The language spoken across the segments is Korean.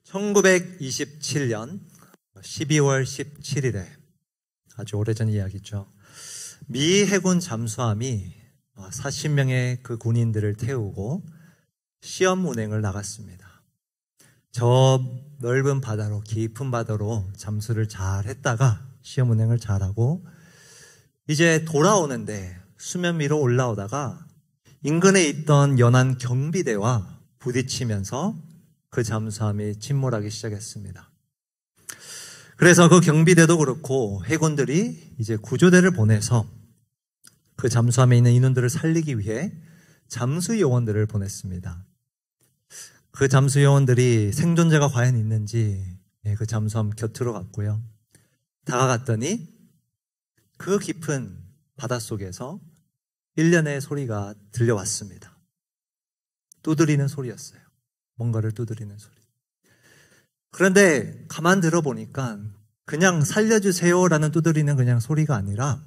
1927년 12월 17일에 아주 오래전 이야기죠. 미 해군 잠수함이 40명의 그 군인들을 태우고 시험 운행을 나갔습니다. 저 넓은 바다로, 깊은 바다로 잠수를 잘 했다가 시험 운행을 잘하고 이제 돌아오는데 수면 위로 올라오다가 인근에 있던 연안 경비대와 부딪히면서 그 잠수함이 침몰하기 시작했습니다. 그래서 그 경비대도 그렇고 해군들이 이제 구조대를 보내서 그 잠수함에 있는 인원들을 살리기 위해 잠수 요원들을 보냈습니다. 그 잠수 요원들이 생존자가 과연 있는지 그 잠수함 곁으로 갔고요. 다가갔더니 그 깊은 바닷속에서 일련의 소리가 들려왔습니다. 두드리는 소리였어요. 뭔가를 두드리는 소리. 그런데 가만 들어보니까 그냥 살려주세요라는 두드리는 그냥 소리가 아니라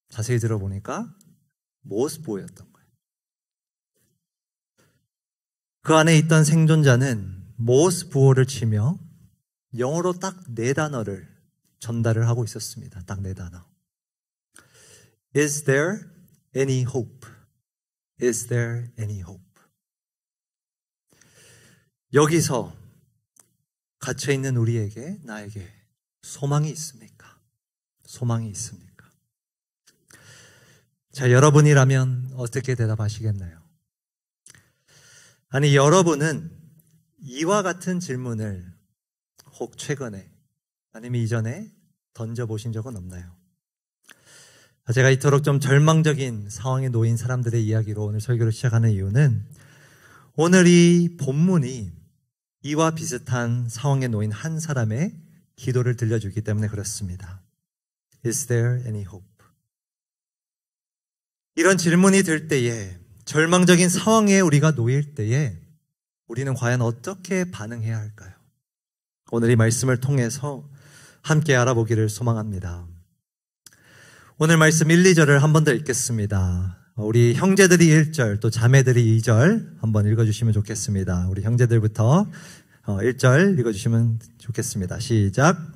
자세히 들어보니까 모스보였던 거예요. 그 안에 있던 생존자는 모스부호를 치며 영어로 딱 4단어를 전달을 하고 있었습니다. 딱 4단어. Is there any hope? Is there any hope? 여기서 갇혀있는 우리에게, 나에게 소망이 있습니까? 소망이 있습니까? 자, 여러분이라면 어떻게 대답하시겠나요? 아니, 여러분은 이와 같은 질문을 혹 최근에 아니면 이전에 던져보신 적은 없나요? 제가 이토록 좀 절망적인 상황에 놓인 사람들의 이야기로 오늘 설교를 시작하는 이유는 오늘 이 본문이 이와 비슷한 상황에 놓인 한 사람의 기도를 들려주기 때문에 그렇습니다. Is there any hope? 이런 질문이 들 때에, 절망적인 상황에 우리가 놓일 때에 우리는 과연 어떻게 반응해야 할까요? 오늘 이 말씀을 통해서 함께 알아보기를 소망합니다. 오늘 말씀 1, 2절을 한 번 더 읽겠습니다. 우리 형제들이 1절, 또 자매들이 2절 한번 읽어주시면 좋겠습니다. 우리 형제들부터 1절 읽어주시면 좋겠습니다. 시작.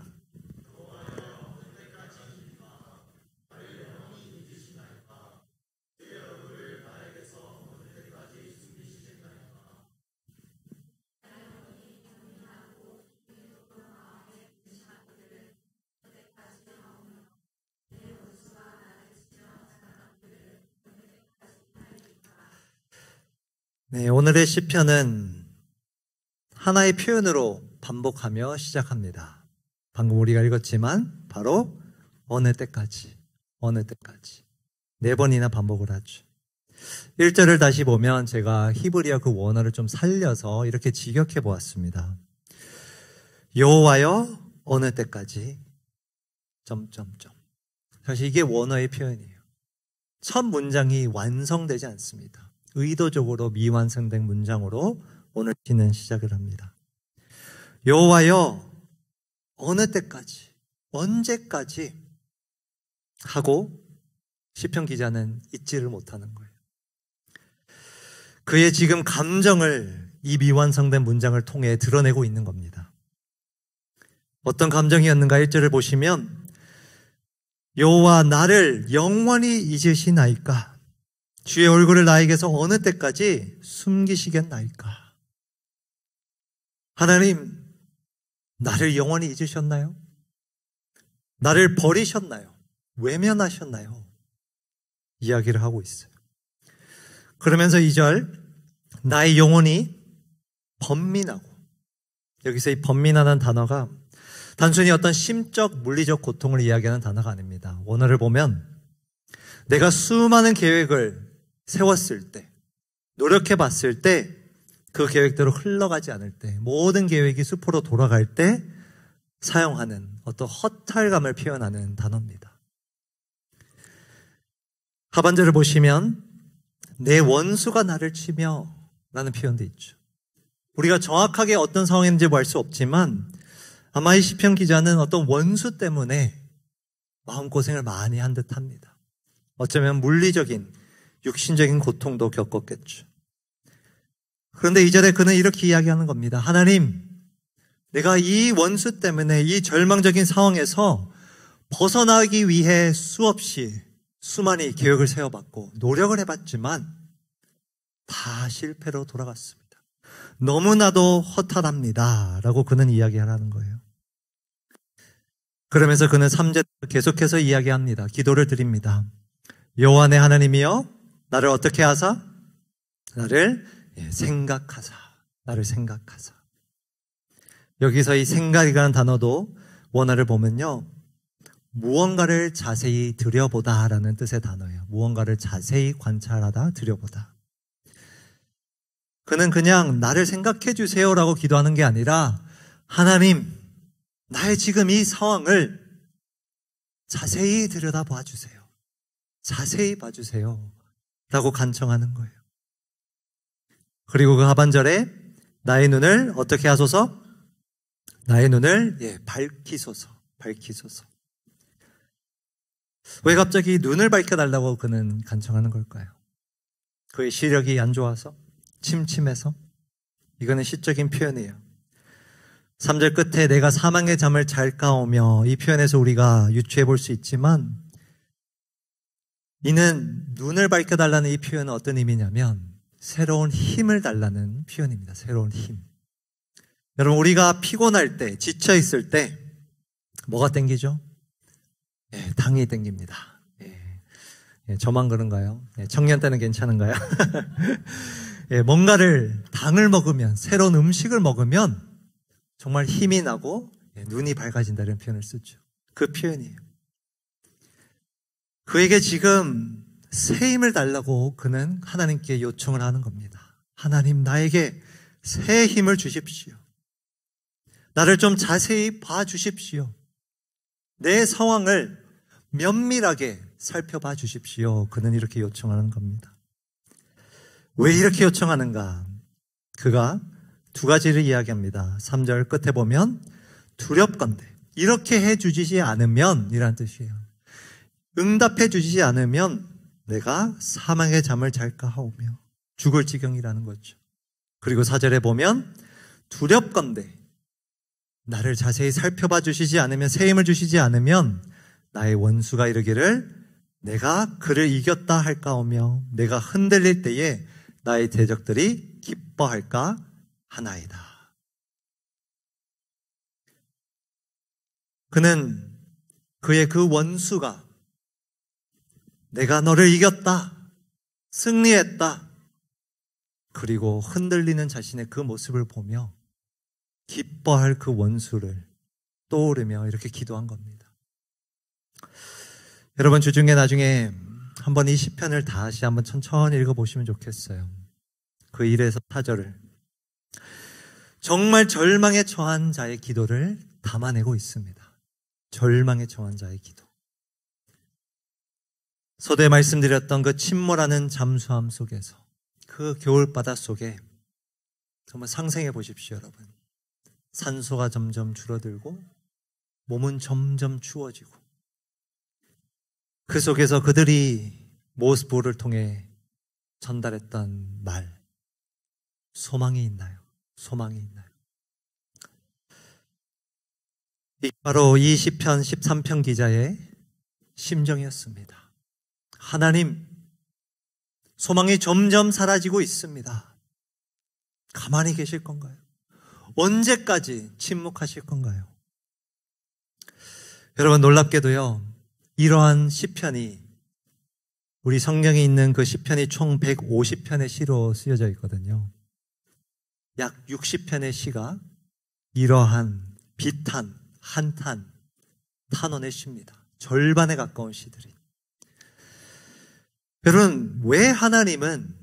네, 오늘의 시편은 하나의 표현으로 반복하며 시작합니다. 방금 우리가 읽었지만 바로 어느 때까지, 어느 때까지 4번이나 반복을 하죠. 1절을 다시 보면 제가 히브리어 그 원어를 좀 살려서 이렇게 직역해 보았습니다. 여호와여 어느 때까지 점점점. 사실 이게 원어의 표현이에요. 첫 문장이 완성되지 않습니다. 의도적으로 미완성된 문장으로 오늘 시는 시작을 합니다. 여호와여 어느 때까지, 언제까지 하고 시편 기자는 잊지를 못하는 거예요. 그의 지금 감정을 이 미완성된 문장을 통해 드러내고 있는 겁니다. 어떤 감정이었는가 1절을 보시면 여호와 나를 영원히 잊으시나이까? 주의 얼굴을 나에게서 어느 때까지 숨기시겠나이까? 하나님, 나를 영원히 잊으셨나요? 나를 버리셨나요? 외면하셨나요? 이야기를 하고 있어요. 그러면서 2절, 나의 영혼이 번민하고, 여기서 이 번민하는 단어가 단순히 어떤 심적, 물리적 고통을 이야기하는 단어가 아닙니다. 원어를 보면 내가 수많은 계획을 세웠을 때, 노력해 봤을 때, 그 계획대로 흘러가지 않을 때, 모든 계획이 수포로 돌아갈 때 사용하는 어떤 허탈감을 표현하는 단어입니다. 하반절을 보시면 내 원수가 나를 치며 라는 표현도 있죠. 우리가 정확하게 어떤 상황인지 알 수 없지만 아마 이 시편 기자는 어떤 원수 때문에 마음고생을 많이 한 듯합니다. 어쩌면 물리적인, 육신적인 고통도 겪었겠죠. 그런데 2절에 그는 이렇게 이야기하는 겁니다. 하나님, 내가 이 원수 때문에 이 절망적인 상황에서 벗어나기 위해 수많이 계획을 세워봤고 노력을 해봤지만 다 실패로 돌아갔습니다. 너무나도 허탈합니다. 라고 그는 이야기하라는 거예요. 그러면서 그는 3절 계속해서 이야기합니다. 기도를 드립니다. 여호와 내 하나님이여 나를 어떻게 하사? 나를 생각하사. 나를 생각하사. 여기서 이 생각이라는 단어도 원어를 보면요. 무언가를 자세히 들여보다 라는 뜻의 단어예요. 무언가를 자세히 관찰하다, 들여보다. 그는 그냥 나를 생각해 주세요라고 기도하는 게 아니라 하나님, 나의 지금 이 상황을 자세히 들여다봐 주세요. 자세히 봐주세요. 라고 간청하는 거예요. 그리고 그 하반절에 나의 눈을 어떻게 하소서? 나의 눈을 밝히소서. 밝히소서. 왜 갑자기 눈을 밝혀달라고 그는 간청하는 걸까요? 그의 시력이 안 좋아서? 침침해서? 이거는 시적인 표현이에요. 3절 끝에 내가 사망의 잠을 잘까오며 이 표현에서 우리가 유추해 볼 수 있지만 이는 눈을 밝혀달라는 이 표현은 어떤 의미냐면 새로운 힘을 달라는 표현입니다. 새로운 힘. 여러분 우리가 피곤할 때, 지쳐 있을 때 뭐가 땡기죠? 당이 땡깁니다. 저만 그런가요? 청년 때는 괜찮은가요? 뭔가를 당을 먹으면, 새로운 음식을 먹으면 정말 힘이 나고 눈이 밝아진다는 표현을 쓰죠. 그 표현이에요. 그에게 지금 새 힘을 달라고 그는 하나님께 요청을 하는 겁니다. 하나님, 나에게 새 힘을 주십시오. 나를 좀 자세히 봐주십시오. 내 상황을 면밀하게 살펴봐 주십시오. 그는 이렇게 요청하는 겁니다. 왜 이렇게 요청하는가? 그가 두 가지를 이야기합니다. 3절 끝에 보면 두렵건대 이렇게 해주시지 않으면 이란 뜻이에요. 응답해 주시지 않으면 내가 사망의 잠을 잘까 하오며 죽을 지경이라는 거죠. 그리고 4절에 보면 두렵건대 나를 자세히 살펴봐 주시지 않으면, 새 힘을 주시지 않으면 나의 원수가 이르기를 내가 그를 이겼다 할까오며 내가 흔들릴 때에 나의 대적들이 기뻐할까 하나이다. 그는 그의 그 원수가 내가 너를 이겼다, 승리했다, 그리고 흔들리는 자신의 그 모습을 보며 기뻐할 그 원수를 떠오르며 이렇게 기도한 겁니다. 여러분 주중에 나중에 한번 이 시편을 다시 한번 천천히 읽어보시면 좋겠어요. 그 1에서 4절을 정말 절망에 처한 자의 기도를 담아내고 있습니다. 절망에 처한 자의 기도. 서두에 말씀드렸던 그 침몰하는 잠수함 속에서, 그 겨울바다 속에 정말 상상해 보십시오, 여러분. 산소가 점점 줄어들고 몸은 점점 추워지고 그 속에서 그들이 모스부를 통해 전달했던 말, 소망이 있나요? 소망이 있나요? 바로 이 시편 13편 기자의 심정이었습니다. 하나님, 소망이 점점 사라지고 있습니다. 가만히 계실 건가요? 언제까지 침묵하실 건가요? 여러분 놀랍게도요, 이러한 시편이 우리 성경에 있는 그 시편이 총 150편의 시로 쓰여져 있거든요. 약 60편의 시가 이러한 비탄, 한탄, 탄원의 시입니다. 절반에 가까운 시들이. 여러분, 왜 하나님은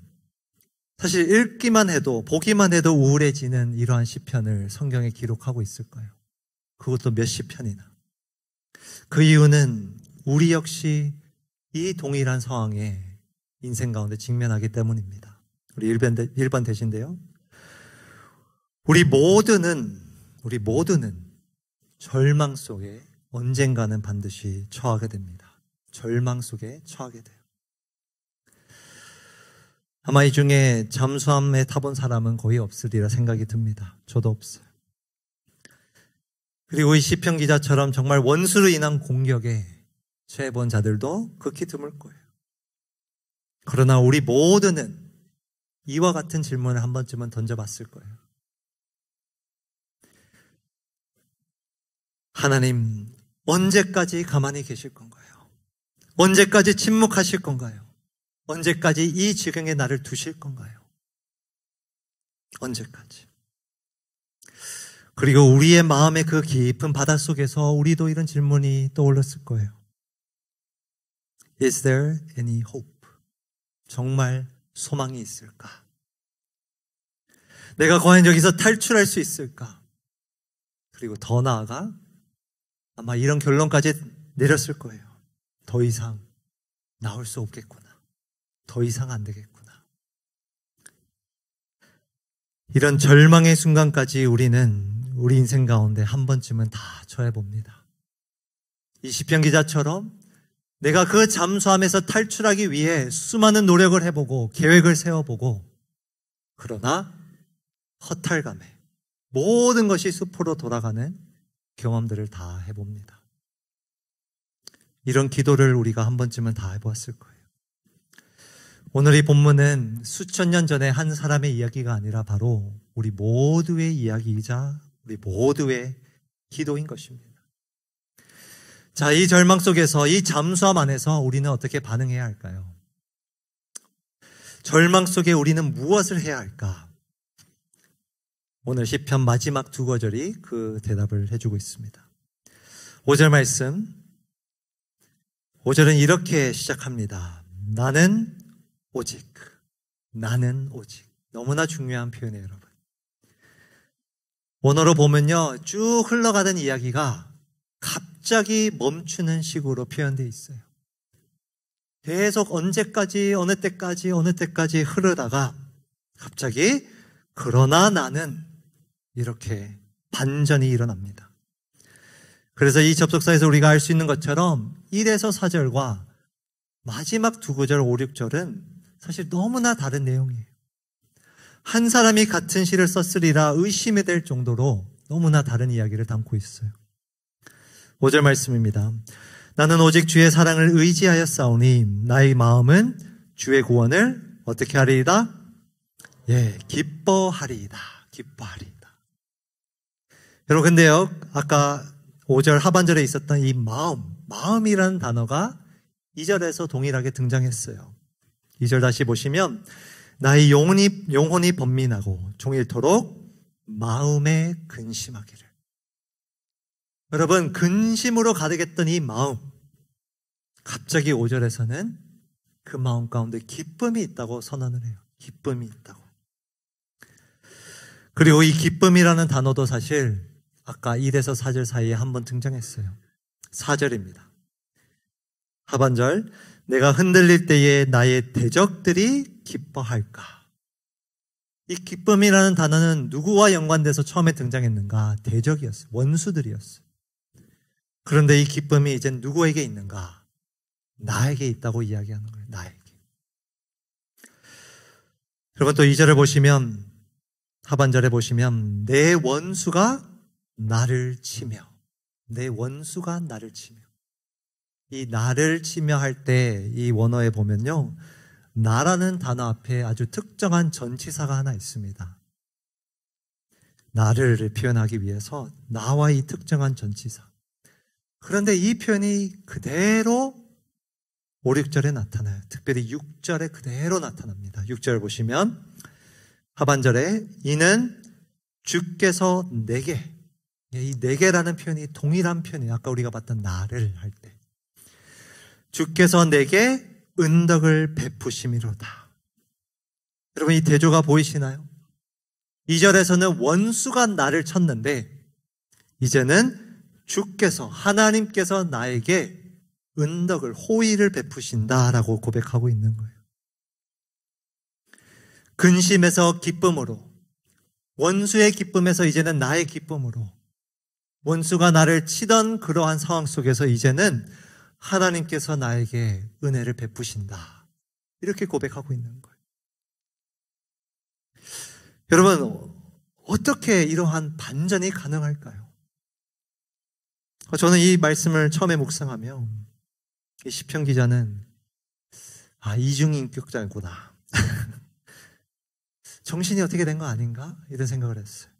사실 읽기만 해도, 보기만 해도 우울해지는 이러한 시편을 성경에 기록하고 있을까요? 그것도 몇 편이나. 그 이유는 우리 역시 이 동일한 상황에 인생 가운데 직면하기 때문입니다. 우리 1번 대신데요. 우리 모두는 절망 속에 언젠가는 반드시 처하게 됩니다. 절망 속에 처하게 돼요. 아마 이 중에 잠수함에 타본 사람은 거의 없으리라 생각이 듭니다. 저도 없어요. 그리고 이 시편 기자처럼 정말 원수로 인한 공격에 처해본 자들도 극히 드물 거예요. 그러나 우리 모두는 이와 같은 질문을 한 번쯤은 던져봤을 거예요. 하나님, 언제까지 가만히 계실 건가요? 언제까지 침묵하실 건가요? 언제까지 이 지경에 나를 두실 건가요? 언제까지? 그리고 우리의 마음의 그 깊은 바닷속에서 우리도 이런 질문이 떠올랐을 거예요. Is there any hope? 정말 소망이 있을까? 내가 과연 여기서 탈출할 수 있을까? 그리고 더 나아가 아마 이런 결론까지 내렸을 거예요. 더 이상 나올 수 없겠구나. 더 이상 안 되겠구나. 이런 절망의 순간까지 우리는 우리 인생 가운데 한 번쯤은 다 처해 봅니다. 이 시편 기자처럼 내가 그 잠수함에서 탈출하기 위해 수많은 노력을 해보고 계획을 세워보고 그러나 허탈감에 모든 것이 수포로 돌아가는 경험들을 다 해봅니다. 이런 기도를 우리가 한 번쯤은 다 해보았을 거예요. 오늘 이 본문은 수천 년 전에 한 사람의 이야기가 아니라 바로 우리 모두의 이야기이자 우리 모두의 기도인 것입니다. 자, 이 절망 속에서 이 잠수함 안에서 우리는 어떻게 반응해야 할까요? 절망 속에 우리는 무엇을 해야 할까? 오늘 시편 마지막 두 구절이 그 대답을 해주고 있습니다. 5절 말씀, 5절은 이렇게 시작합니다. 나는 오직. 너무나 중요한 표현이에요, 여러분. 원어로 보면요, 쭉 흘러가던 이야기가 갑자기 멈추는 식으로 표현되어 있어요. 계속 언제까지, 어느 때까지 흐르다가 갑자기 그러나 나는 이렇게 반전이 일어납니다. 그래서 이 접속사에서 우리가 알 수 있는 것처럼 1에서 4절과 마지막 두 구절 5, 6절은 사실 너무나 다른 내용이에요. 한 사람이 같은 시를 썼으리라 의심이 될 정도로 너무나 다른 이야기를 담고 있어요. 5절 말씀입니다. 나는 오직 주의 사랑을 의지하여 싸우니 나의 마음은 주의 구원을 어떻게 하리이다? 기뻐하리이다. 여러분, 근데요, 아까 5절 하반절에 있었던 이 마음이라는 단어가 2절에서 동일하게 등장했어요. 2절 다시 보시면 나의 영혼이 번민하고 종일토록 마음에 근심하기를. 여러분, 근심으로 가득했던 이 마음, 갑자기 5절에서는 그 마음 가운데 기쁨이 있다고 선언을 해요. 기쁨이 있다고. 그리고 이 기쁨이라는 단어도 사실 아까 1에서 4절 사이에 한번 등장했어요. 4절입니다. 하반절, 내가 흔들릴 때에 나의 대적들이 기뻐할까? 이 기쁨이라는 단어는 누구와 연관돼서 처음에 등장했는가? 대적이었어요. 원수들이었어요. 그런데 이 기쁨이 이젠 누구에게 있는가? 나에게 있다고 이야기하는 거예요. 나에게. 여러분, 또 2절을 보시면, 하반절에 보시면 내 원수가 나를 치며, 이 나를 치며 할 때 이 원어에 보면요, 나라는 단어 앞에 아주 특정한 전치사가 하나 있습니다. 나를 표현하기 위해서 나와 이 특정한 전치사. 그런데 이 표현이 그대로 5, 6절에 나타나요. 특별히 6절에 그대로 나타납니다. 6절 보시면 하반절에 이는 주께서 내게, 이 내게라는 표현이 동일한 표현이에요. 아까 우리가 봤던 나를 할 때. 주께서 내게 은덕을 베푸심이로다. 여러분, 이 대조가 보이시나요? 2절에서는 원수가 나를 쳤는데 이제는 주께서, 하나님께서 나에게 은덕을, 호의를 베푸신다라고 고백하고 있는 거예요. 근심에서 기쁨으로, 원수의 기쁨에서 이제는 나의 기쁨으로, 원수가 나를 치던 그러한 상황 속에서 이제는 하나님께서 나에게 은혜를 베푸신다. 이렇게 고백하고 있는 거예요. 여러분, 어떻게 이러한 반전이 가능할까요? 저는 이 말씀을 처음에 묵상하며 이 시편 기자는 이중인격자구나. 정신이 어떻게 된 거 아닌가? 이런 생각을 했어요.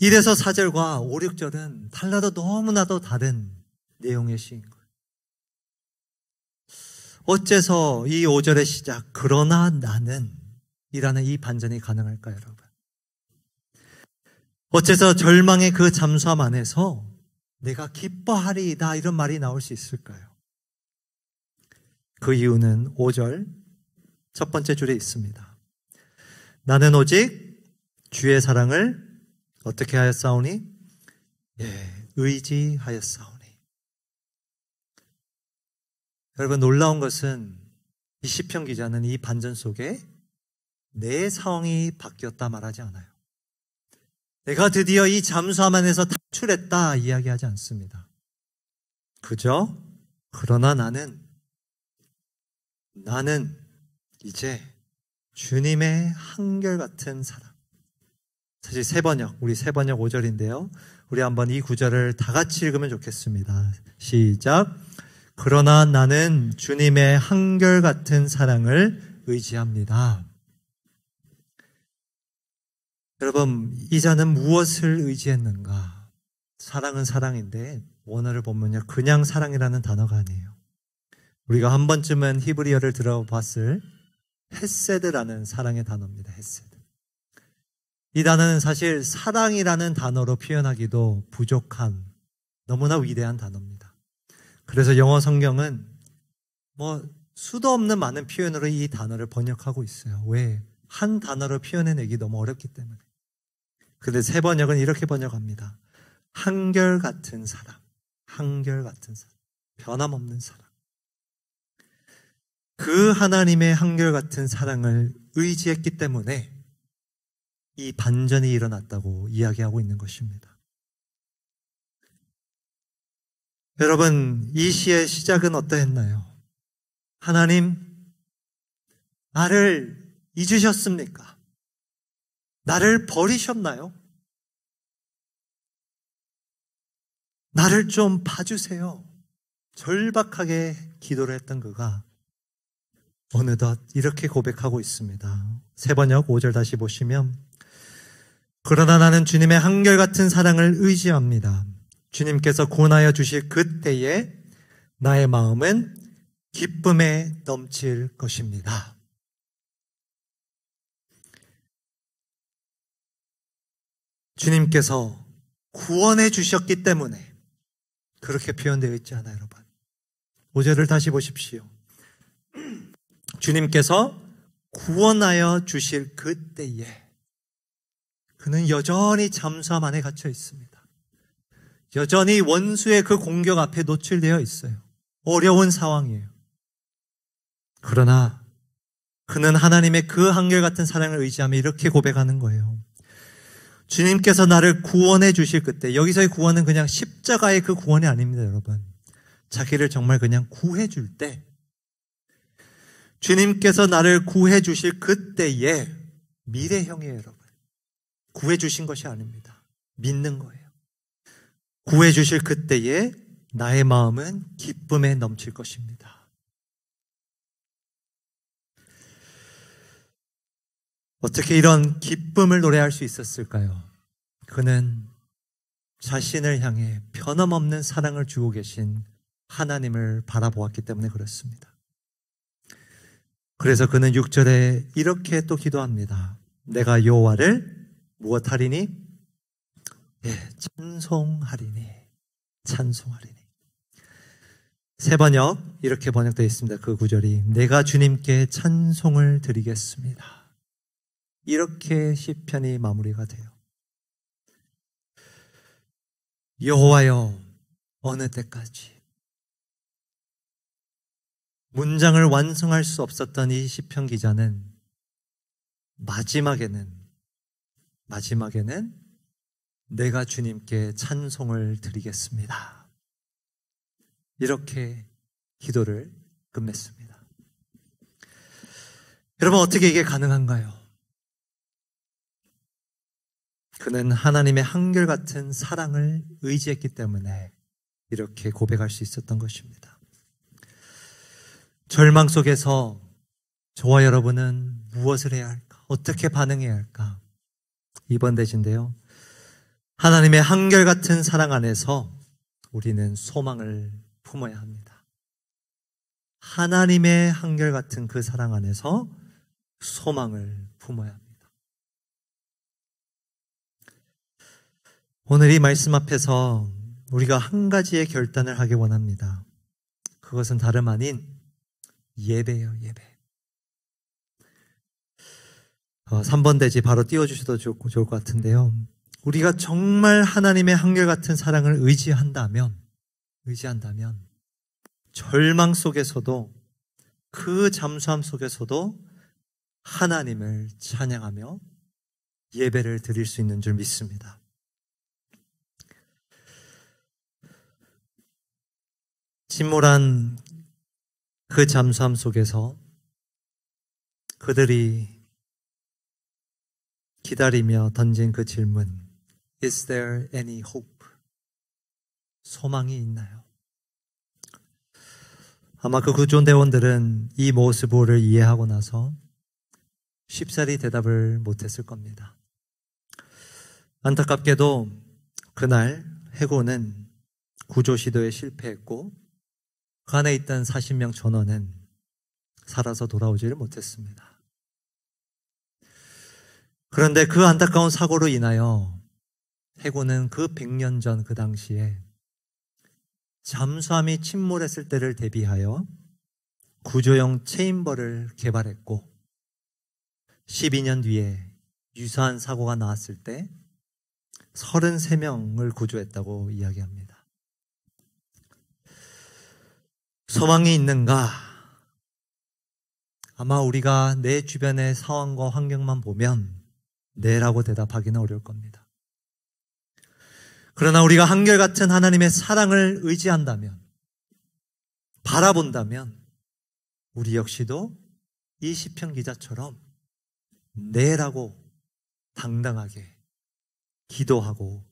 1에서 4절과 5, 6절은 달라도 너무나도 다른 내용의 시인 거예요. 어째서 이 5절의 시작, 그러나 나는 이라는 이 반전이 가능할까요, 여러분? 어째서 절망의 그 잠수함 안에서 내가 기뻐하리이다 이런 말이 나올 수 있을까요? 그 이유는 5절 첫 번째 줄에 있습니다. 나는 오직 주의 사랑을 어떻게 하였사오니? 의지하였사오니. 여러분, 놀라운 것은 이 시편 기자는 이 반전 속에 내 상황이 바뀌었다 말하지 않아요. 내가 드디어 이 잠수함 안에서 탈출했다 이야기하지 않습니다. 그저 그러나 나는 이제 주님의 한결같은 사랑. 사실 우리 세 번역 5절인데요. 우리 한번 이 구절을 다 같이 읽으면 좋겠습니다. 시작. 그러나 나는 주님의 한결같은 사랑을 의지합니다. 여러분, 이 자는 무엇을 의지했는가? 사랑은 사랑인데 원어를 보면요, 그냥 사랑이라는 단어가 아니에요. 우리가 한 번쯤은 히브리어를 들어봤을 헤세드라는 사랑의 단어입니다. 헤세드. 이 단어는 사실 사랑이라는 단어로 표현하기도 부족한 너무나 위대한 단어입니다. 그래서 영어 성경은 수도 없는 많은 표현으로 이 단어를 번역하고 있어요. 왜? 한 단어로 표현해내기 너무 어렵기 때문에. 근데 새 번역은 이렇게 번역합니다. 한결같은 사랑, 한결같은 사랑, 변함없는 사랑. 그 하나님의 한결같은 사랑을 의지했기 때문에 이 반전이 일어났다고 이야기하고 있는 것입니다. 여러분, 이 시의 시작은 어떠했나요? 하나님, 나를 잊으셨습니까? 나를 버리셨나요? 나를 좀 봐주세요. 절박하게 기도를 했던 그가 어느덧 이렇게 고백하고 있습니다. 새 번역 5절 다시 보시면, 그러나 나는 주님의 한결같은 사랑을 의지합니다. 주님께서 구원하여 주실 그때에 나의 마음은 기쁨에 넘칠 것입니다. 주님께서 구원해 주셨기 때문에 그렇게 표현되어 있지 않아요, 여러분. 5절을 다시 보십시오. 주님께서 구원하여 주실 그때에 그는 여전히 잠수함 안에 갇혀 있습니다. 여전히 원수의 그 공격 앞에 노출되어 있어요. 어려운 상황이에요. 그러나 그는 하나님의 그 한결같은 사랑을 의지하며 이렇게 고백하는 거예요. 주님께서 나를 구원해 주실 그때, 여기서의 구원은 그냥 십자가의 그 구원이 아닙니다, 여러분. 자기를 정말 그냥 구해 줄 때, 주님께서 나를 구해 주실 그때에, 미래형이에요, 여러분. 구해 주신 것이 아닙니다. 믿는 거예요. 구해 주실 그때에 나의 마음은 기쁨에 넘칠 것입니다. 어떻게 이런 기쁨을 노래할 수 있었을까요? 그는 자신을 향해 변함없는 사랑을 주고 계신 하나님을 바라보았기 때문에 그렇습니다. 그래서 그는 6절에 이렇게 또 기도합니다. 내가 여호와를 무엇하리니? 찬송하리니. 찬송하리니. 새 번역 이렇게 번역되어 있습니다. 그 구절이 내가 주님께 찬송을 드리겠습니다. 이렇게 시편이 마무리가 돼요. 여호와여, 어느 때까지? 문장을 완성할 수 없었던 이 시편 기자는 마지막에는 내가 주님께 찬송을 드리겠습니다. 이렇게 기도를 끝맺습니다. 여러분, 어떻게 이게 가능한가요? 그는 하나님의 한결같은 사랑을 의지했기 때문에 이렇게 고백할 수 있었던 것입니다. 절망 속에서 저와 여러분은 무엇을 해야 할까? 어떻게 반응해야 할까? 이번 대신데요. 하나님의 한결같은 사랑 안에서 우리는 소망을 품어야 합니다. 하나님의 한결같은 그 사랑 안에서 소망을 품어야 합니다. 오늘 이 말씀 앞에서 우리가 한 가지의 결단을 하기 원합니다. 그것은 다름 아닌 예배예요, 예배. 3번 대지 바로 띄워주셔도 좋을 것 같은데요. 우리가 정말 하나님의 한결같은 사랑을 의지한다면 절망 속에서도 그 잠수함 속에서도 하나님을 찬양하며 예배를 드릴 수 있는 줄 믿습니다. 침몰한 그 잠수함 속에서 그들이 기다리며 던진 그 질문, Is there any hope? 소망이 있나요? 아마 그 구조대원들은 이 모습을 이해하고 나서 쉽사리 대답을 못했을 겁니다. 안타깝게도 그날 해고는 구조 시도에 실패했고 그 안에 있던 40명 전원은 살아서 돌아오지를 못했습니다. 그런데 그 안타까운 사고로 인하여 해고는 그 100년 전 그 당시에 잠수함이 침몰했을 때를 대비하여 구조용 체인버를 개발했고 12년 뒤에 유사한 사고가 나왔을 때 33명을 구조했다고 이야기합니다. 소망이 있는가? 아마 우리가 내 주변의 상황과 환경만 보면 네라고 대답하기는 어려울 겁니다. 그러나 우리가 한결같은 하나님의 사랑을 의지한다면, 바라본다면 우리 역시도 이 시편 기자처럼 네라고 당당하게 기도하고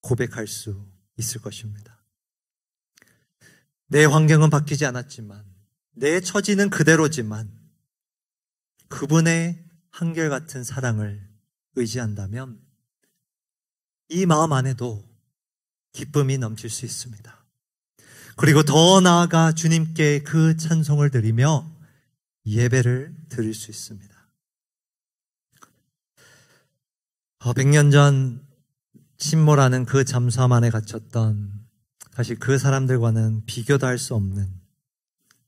고백할 수 있을 것입니다. 내 환경은 바뀌지 않았지만, 내 처지는 그대로지만 그분의 한결같은 사랑을 의지한다면 이 마음 안에도 기쁨이 넘칠 수 있습니다. 그리고 더 나아가 주님께 그 찬송을 드리며 예배를 드릴 수 있습니다. 100년 전 침몰하는 그 잠수함 안에 갇혔던 사실 그 사람들과는 비교도 할 수 없는,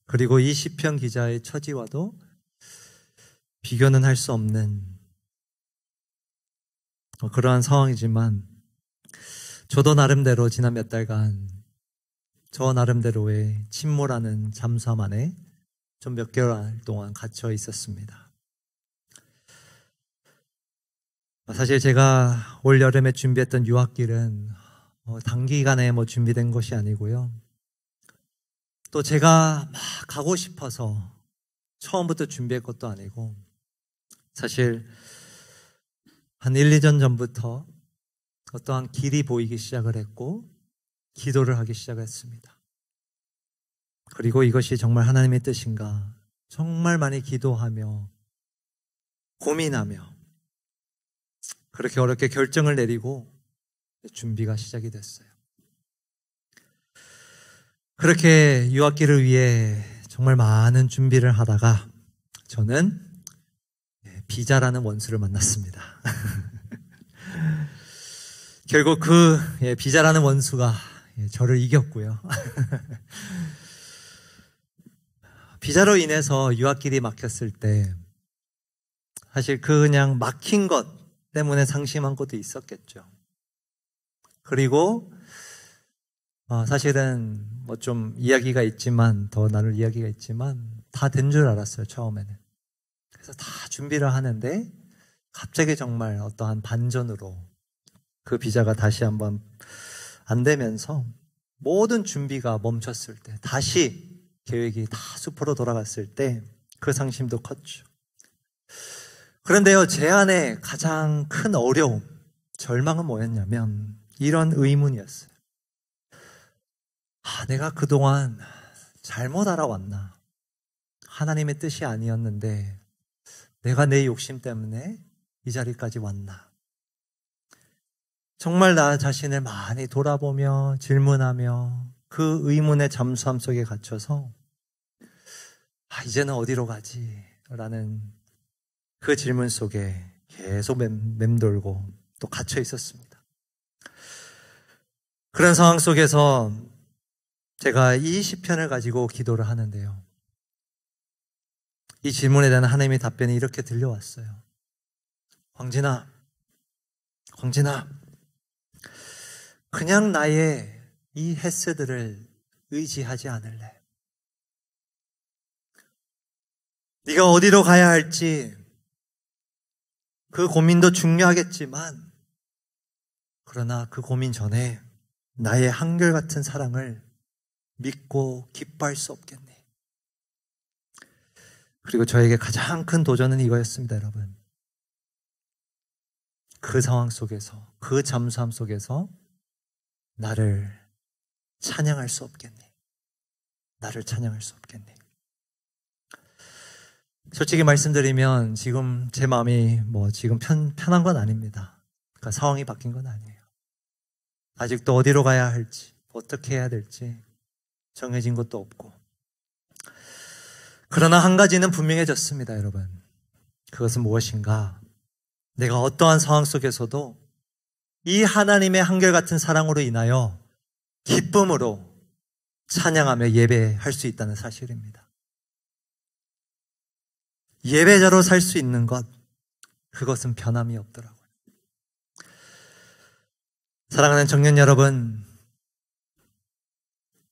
그리고 이 시편 기자의 처지와도 비교는 할 수 없는 그러한 상황이지만 저도 나름대로 지난 몇 달간 저 나름대로의 침몰하는 잠수함 안에 좀 몇 개월 동안 갇혀 있었습니다. 사실 제가 올 여름에 준비했던 유학길은 단기간에 준비된 것이 아니고요. 또 제가 막 가고 싶어서 처음부터 준비한 것도 아니고, 사실 한 1, 2년 전부터 어떠한 길이 보이기 시작을 했고 기도를 하기 시작했습니다. 그리고 이것이 정말 하나님의 뜻인가 정말 많이 기도하며 고민하며 그렇게 어렵게 결정을 내리고 준비가 시작이 됐어요. 그렇게 유학길을 위해 정말 많은 준비를 하다가 저는 비자라는 원수를 만났습니다. 결국 그 비자라는 원수가 저를 이겼고요. 비자로 인해서 유학길이 막혔을 때 사실 그냥 막힌 것 때문에 상심한 것도 있었겠죠. 그리고 사실은 좀 이야기가 있지만, 더 나눌 이야기가 있지만 다 된 줄 알았어요, 처음에는. 그래서 다 준비를 하는데 갑자기 정말 어떠한 반전으로 그 비자가 다시 한번 안 되면서 모든 준비가 멈췄을 때, 다시 계획이 다 수포로 돌아갔을 때 그 상심도 컸죠. 그런데요, 제 안에 가장 큰 어려움, 절망은 뭐였냐면 이런 의문이었어요. 내가 그동안 잘못 알아왔나? 하나님의 뜻이 아니었는데 내가 내 욕심 때문에 이 자리까지 왔나? 정말 나 자신을 많이 돌아보며 질문하며 그 의문의 잠수함 속에 갇혀서 이제는 어디로 가지? 라는 그 질문 속에 계속 맴돌고 또 갇혀 있었습니다. 그런 상황 속에서 제가 이 시편을 가지고 기도를 하는데요. 이 질문에 대한 하나님의 답변이 이렇게 들려왔어요. 광진아, 그냥 나의 이 햇새들을 의지하지 않을래. 네가 어디로 가야 할지 그 고민도 중요하겠지만 그러나 그 고민 전에 나의 한결같은 사랑을 믿고 기뻐할 수 없겠니? 그리고 저에게 가장 큰 도전은 이거였습니다, 여러분. 그 상황 속에서, 그 잠수함 속에서 나를 찬양할 수 없겠니? 나를 찬양할 수 없겠니? 솔직히 말씀드리면 지금 제 마음이 지금 편한 건 아닙니다. 그러니까 상황이 바뀐 건 아니에요. 아직도 어디로 가야 할지, 어떻게 해야 될지 정해진 것도 없고. 그러나 한 가지는 분명해졌습니다, 여러분. 그것은 무엇인가? 내가 어떠한 상황 속에서도 이 하나님의 한결같은 사랑으로 인하여 기쁨으로 찬양하며 예배할 수 있다는 사실입니다. 예배자로 살 수 있는 것, 그것은 변함이 없더라고요. 사랑하는 청년 여러분,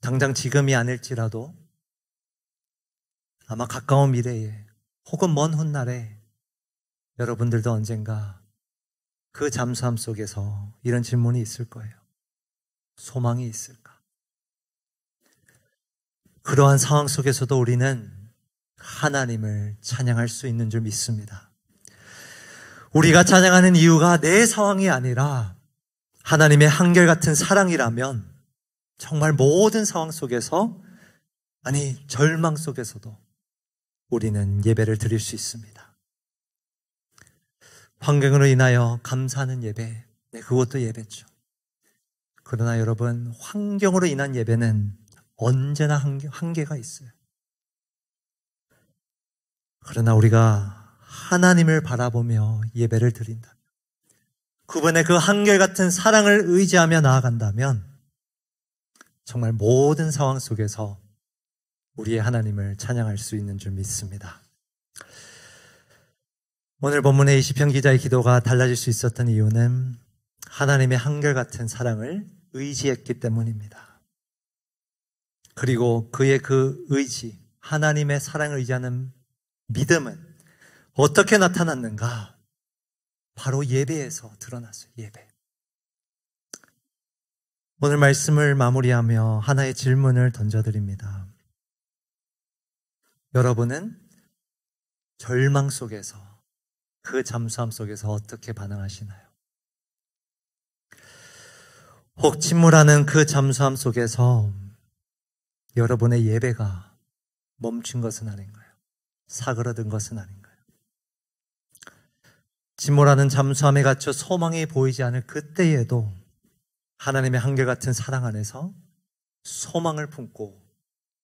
당장 지금이 아닐지라도 아마 가까운 미래에 혹은 먼 훗날에 여러분들도 언젠가 그 잠수함 속에서 이런 질문이 있을 거예요. 소망이 있을까? 그러한 상황 속에서도 우리는 하나님을 찬양할 수 있는 줄 믿습니다. 우리가 찬양하는 이유가 내 상황이 아니라 하나님의 한결같은 사랑이라면 정말 모든 상황 속에서, 절망 속에서도 우리는 예배를 드릴 수 있습니다. 환경으로 인하여 감사하는 예배, 그것도 예배죠. 그러나 여러분, 환경으로 인한 예배는 언제나 한계가 있어요. 그러나 우리가 하나님을 바라보며 예배를 드린다. 그분의 그 한결같은 사랑을 의지하며 나아간다면 정말 모든 상황 속에서 우리의 하나님을 찬양할 수 있는 줄 믿습니다. 오늘 본문의 이 시편 기자의 기도가 달라질 수 있었던 이유는 하나님의 한결같은 사랑을 의지했기 때문입니다. 그리고 그의 그 의지, 하나님의 사랑을 의지하는 믿음은 어떻게 나타났는가? 바로 예배에서 드러났어요. 예배. 오늘 말씀을 마무리하며 하나의 질문을 던져드립니다. 여러분은 절망 속에서, 그 잠수함 속에서 어떻게 반응하시나요? 혹 침몰하는 그 잠수함 속에서 여러분의 예배가 멈춘 것은 아닌가요? 사그러든 것은 아닌가요? 침몰하는 잠수함에 갇혀 소망이 보이지 않을 그때에도 하나님의 한결같은 사랑 안에서 소망을 품고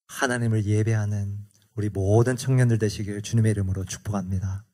하나님을 예배하는 우리 모든 청년들 되시길 주님의 이름으로 축복합니다.